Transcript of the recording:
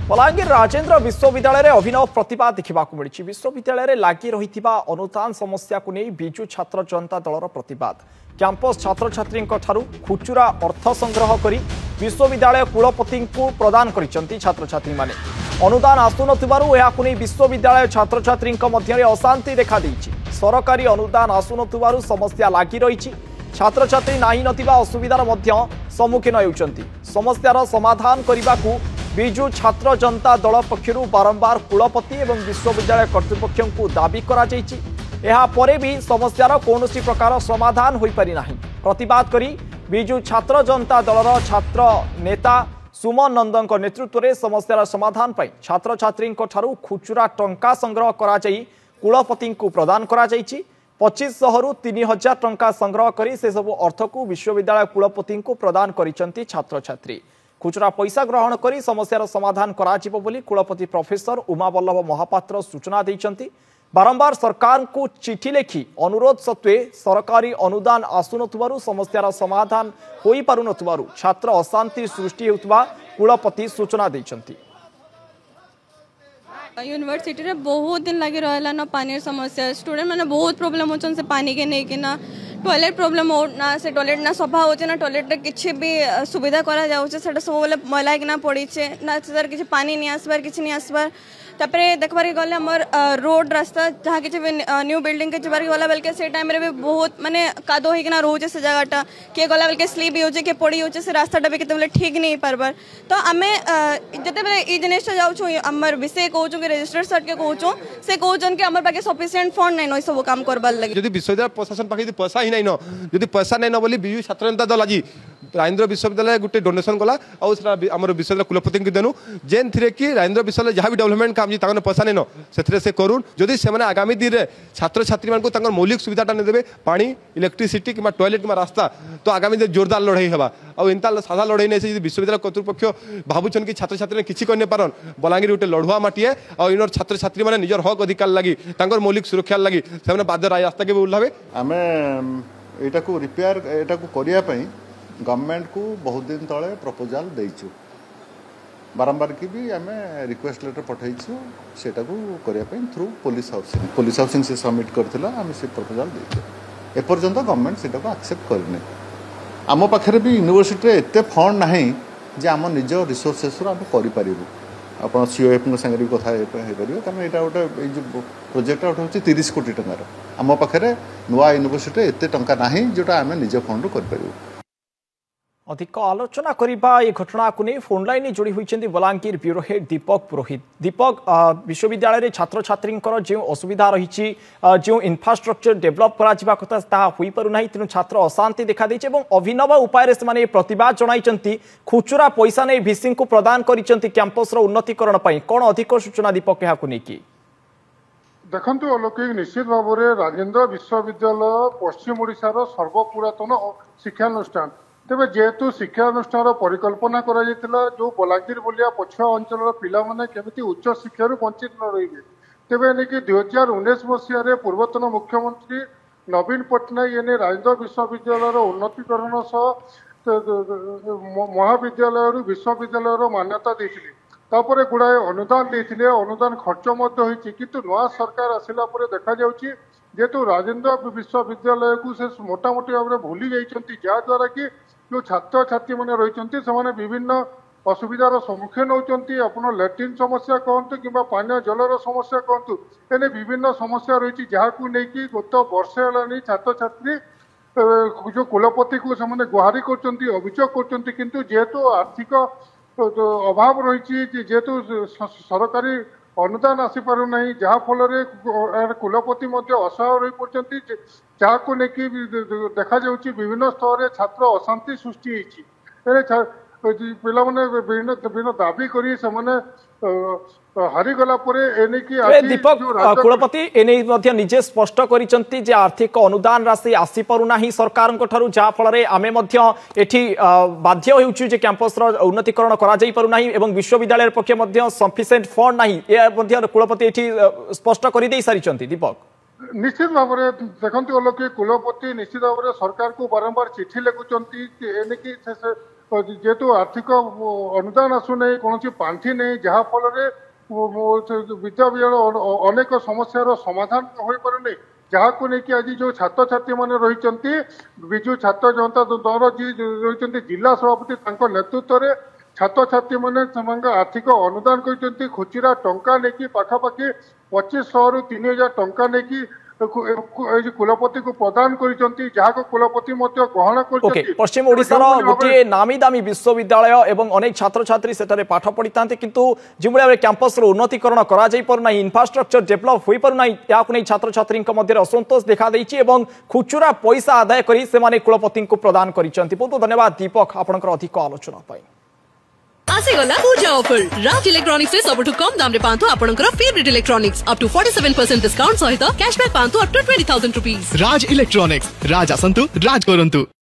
बलांगीर राजेन्द्र विश्वविद्यालय अभिनव प्रतिभा देखा मिली। विश्वविद्यालय लगी रही अनुदान समस्या को नहीं विजु छात्र जनता दलर प्रतिवाद। कैंपस छात्र छात्री खुचुरा अर्थ संग्रह कर विश्वविद्यालय कुलपति प्रदान कर छात्र छात्री माने। अनुदान आसुन विश्वविद्यालय छात्र छात्री मध्य अशांति देखा सरकारी अनुदान आसुन समस्या लगी रही। छात्र छात्री नाही नथिबा असुविधार मध्य सम्मुखीन होउचंती। समस्यार समाधान करने को विजु छात्र जनता दल पक्षर बारंबार कुलपति एवं विश्वविद्यालय कर्तृपक्ष को दाबी करा जायछि। एहा परे भी समस्यार कौनसी प्रकार समाधान होई पारि नाही। प्रतिवाद करी विजु छात्र जनता दलर छात्र नेता सुमन नंदन नेतृत्व में समस्यार समाधान पाई छात्र छात्री खुचुरा टंका संग्रह करा जाई कुलपति को प्रदान करा जायछि। 2500 रु 3000 टंका संग्रह करी से सब अर्थ को विश्वविद्यालय कुलपति को प्रदान करिसंती छात्र छात्री। खुचरा पैसा ग्रहण करी समस्यार समाधान कराजिबो बोली कुलपति प्रोफेसर उमावल्लभ महापात्र सूचना दैछंती। बारंबार सरकार को चिठी लिखि अनुरोध सत्वे सरकारी अनुदान आसुनथुवारु समस्यार समाधान होई पारुनथुवारु छात्र अशांति सृष्टि हेउतबा कुलपति सूचना दैछंती। यूनिवर्सिटी रे बहुत दिन लगी रहला ना पानी समस्या। स्टूडेंट मैंने बहुत प्रॉब्लम होचन से पानी के नहीं कि ना टॉयलेट प्रॉब्लम हो ना से टॉयलेट ना सफा होचे ना टॉयलेट रे किछि भी सुविधा करा जाउचे सेटा सब बोले मैला कि ना पड़ी छे ना सर किछि पानी नहीं आसबार किछि नहीं आसबार। तापरे देखबार गले हमर रोड रास्ता जहाँ किछि न्यू बिल्डिंग के जबार गला बेलके से टाइम रे भी बहुत माने कादो होई कि ना रोचे से जगहटा के गला बेलके स्लीप होचे के पड़ी होचे से रास्ताटा भी केते बेले ठीक नहीं पारबार। तो आमे जते बेले ई जिनिसटा जाउछु हमर विषय कहउछु कि रजिस्टर सर्ट के कहउछु से कहउछन कि हमर पाके सफिशिएंट फंड नै नय सब काम करबार लागि। यदि विश्वविद्यालय प्रशासन पाके यदि पैसा ही नै न यदि पैसा नै न बोली विजु छात्र जनता दल आज राजेन्द्र विश्वविद्यालय गोटे डोनेशन कला और आम विश्वविद्यालय कुलपति को देनु जेन थी कि राजेन्द्र विश्वविद्यालय जहाँ भी डेवलपमेंट काम जी पैसा नहीं न से करूँ जदि से आगामी दिन में छात्र छात्री मान मौलिक सुविधाटा नहीं देवे पानी इलेक्ट्रिसिटी कि टॉयलेट कि रास्ता तो आगामी दिन जोरदार लड़ाई होगा और इनता साधा लड़ाई नहीं विश्वविद्यालय कर्तृपक्ष भावुन कि छात्र छात्री किसी कर पारन बलांगीर गोटे लड़ुआ माटी है और इन छात्र छात्री मैंने निजर हक अधिकार लगी मौलिक सुरक्षा लगी से बाध्य रास्ता के भी ओह्लावे। आम यहाँ को रिपेयर यहाँ करने गवर्नमेंट को बहुत दिन तले प्रपोजाल देचु बारंबार की भी आम रिक्वेस्ट लेटर पठाइछु सेटा को करने थ्रू पुलिस हाउसिंग से सबमिट करथिला आम से प्रपोजाल देचु एपर्यंत गवर्नमेंट सेटा को एक्सेप्ट करने आम पाखे भी यूनिवर्सिटी एत फंड नाही जे आम निज रिसोर्सेस आम करूँ आप सीओएफ सागर भी कथा कारण यहाँ गोटे जो प्रोजेक्ट गोटे हूँ 30 कोटी टकर आम पाखे नुआ यूनिवर्सिटी एत टंका नाही जोटा आम निज फंड कर। अधिक आलोचना करबा ये घटना को नहीं फोन लाइन जोड़ी होती बलांगीर ब्यूरो हेड दीपक पुरोहित। दीपक विश्वविद्यालय छात्र छात्री जो असुविधा रही जो इंफ्रास्ट्रक्चर डेभलप करा हो पारना तेणु छात्र अशांति देखा अभिनव उपाय से प्रतिवाद जन खुचुरा पैसा नहीं भिसी को प्रदान कर कैंपस उन्नतीकरण कौन अधिक सूचना दीपक यहाँ नहीं देखु अलौकिक निश्चित भाव में राजेन्द्र विश्वविद्यालय पश्चिम ओडिशार सर्वपुरातन शिक्षानुष्ठान तेज जेहेतु शिक्षानुष्ठान परिकल्पना करा जो बलांगीर बोलिया पछुआ अंचल पिला माने केमिति उच्च शिक्षार वंचित न रही तेज नहीं 2019 मसीह पूर्वतन मुख्यमंत्री नवीन पट्टनायक एने राजेन्द्र विश्वविद्यालय उन्नतीकरण महाविद्यालय विश्वविद्यालय मान्यता देथिले तापर गुड़ाए अनुदान देथिले अनुदान खर्च किंतु नुआ सरकार आसिला परे देखा जाउची जेहेतु राजेन्द्र विश्वविद्यालय को से मोटामोटी भाव में भूली जाइछंती जहाद्वारा कि जो छात्र छात्री मैंने रही विभिन्न असुविधार सम्मुखीन होती अपन लैट्रिन समस्या कहतु कि पानीय जलर समस्या कहतु एने विभिन्न समस्या रही जहाँ नहीं गत वर्षे है छात्र छात्री जो कुलपति को से गुहारी कर अभियोग कर जेहेतु आर्थिक अभाव रही जेहेतु सरकारी अनुदान आसीपार ना जहाँफल कुलपति असहाय रही पड़ती जहाँ को लेकिन देखा विभिन्न स्तर छात्र अशांति सृष्टि पिला विभिन्न दाबी करी हारीगला दीपक कुलपति एने निजे स्पष्ट कर आर्थिक अनुदान राशि आसी पारुना सरकार जहाँफल आम बाध्य होउछु जे कैंपस उन्नतीकरण करा विश्वविद्यालय पक्ष सफिशिएंट फंड ना कुलपति स्पष्ट कर सारी दीपक निश्चित भाव में देखते कि कुलपति निश्चित भाव में सरकार को बारंबार चिठी लिखुंट जेहेतु आर्थिक अनुदान आसुना कौन पांठि नहीं जहाँफल विद्यालय अनेक समस्यार समाधान हो पारे जहाँ को लेकिन आज जो छात्र छात्री मैंने रही विजु छात्र जनता दल जी रही जिला सभापति नेतृत्व में छात्र छात्री मैंने आर्थिक अनुदान कर खुचरा टंका नहीं पाखापाखि 2500 रु 3000 टंका नहीं कुलपति को प्रदान कर कुलपति ग्रहण कर पश्चिम ओडिशार गोटे नामी दामी विश्वविद्यालय एवं अनेक छात्र छात्री सेठारे पाठ पढ़ी था किंतु जो भाव कैंपस उन्नतीकरण करा इंफ्रास्ट्रक्चर डेभलप हो पारना या छात्र छात्री असंतोष देखा खुचुरा पैसा आदाय कर कुलपति को प्रदान कर बहुत धन्यवाद दीपक आपंकर अधिक आलोचना आसीगला पूजा ऑफर राज इलेक्ट्रॉनिक्स से सबठु कम दाम रे पांतो आपनकर favourite electronics up to 47% discount सहित कैशबैक पांतो up to 20,000 rupees. Raj electronics Raj आसंतु राज करंतु।